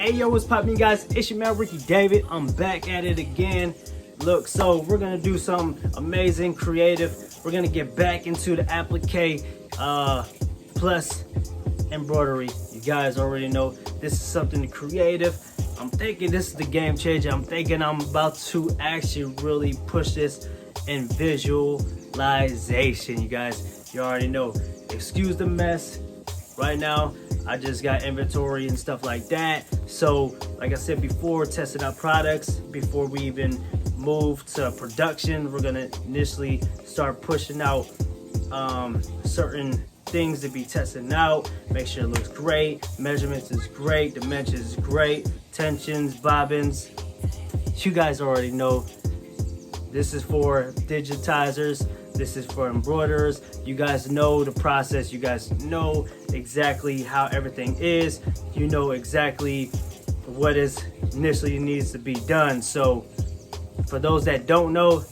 Hey yo, what's poppin', guys? It's your man Ricky David. I'm back at it again. Look, so we're gonna do something amazing, creative. We're gonna get back into the applique plus embroidery. You guys already know this is something creative. I'm thinking this is the game changer. I'm thinking I'm about to actually really push this in visualization. You guys, you already know. Excuse the mess. Right now, I just got inventory and stuff like that. So, like I said before, testing out products before we even move to production. We're gonna initially start pushing out certain things to be testing out. Make sure it looks great. Measurements is great. Dimensions is great. Tensions, bobbins. You guys already know. This is for digitizers. This is for embroiderers. You guys know the process. You guys know exactly how everything is. You know exactly what is initially needs to be done. So for those that don't know,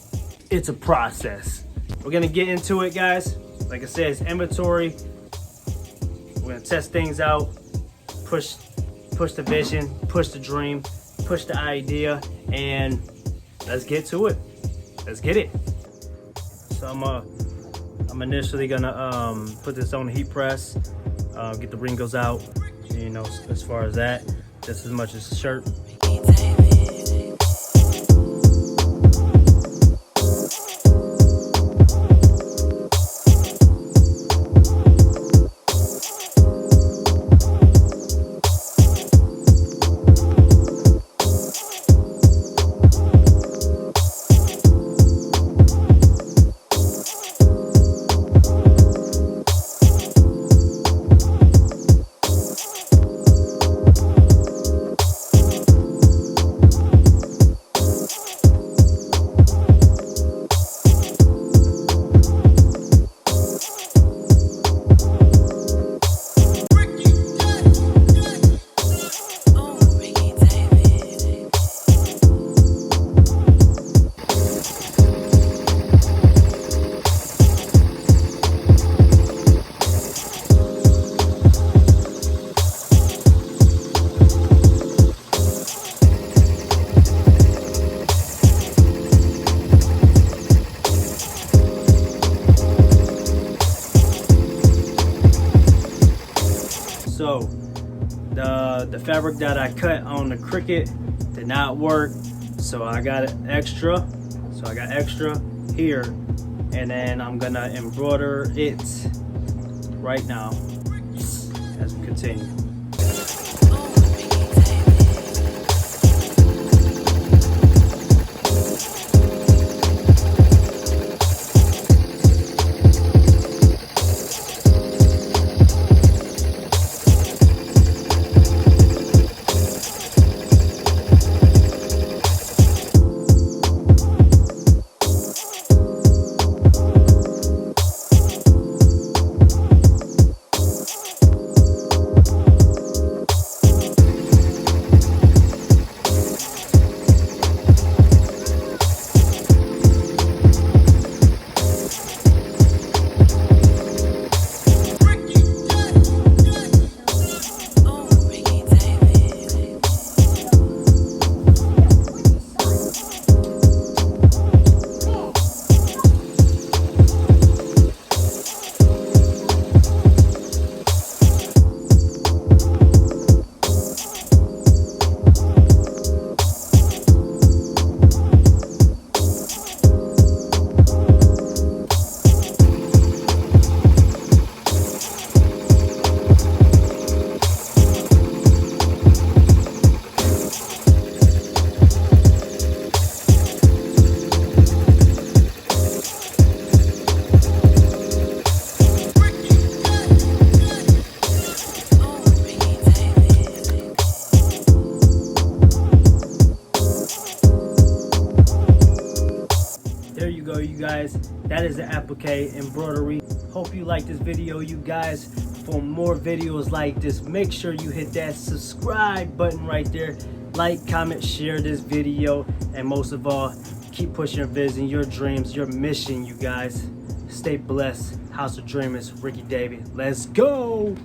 it's a process. We're gonna get into it, guys. Like I said, it's inventory. We're gonna test things out, push the vision, push the dream, push the idea, and let's get to it. Let's get it. So I'm initially gonna put this on the heat press, get the wrinkles out, you know, as far as that, just as much as the shirt. So the fabric that I cut on the Cricut did not work, so I got extra. So I got extra here, and then I'm gonna embroider it right now as we continue. There you go, you guys. That is the applique embroidery. Hope you like this video, you guys. For more videos like this, make sure you hit that subscribe button right there. Like, comment, share this video, and most of all, keep pushing your vision, your dreams, your mission, you guys. Stay blessed. House of Dreamers, Ricky David. Let's go.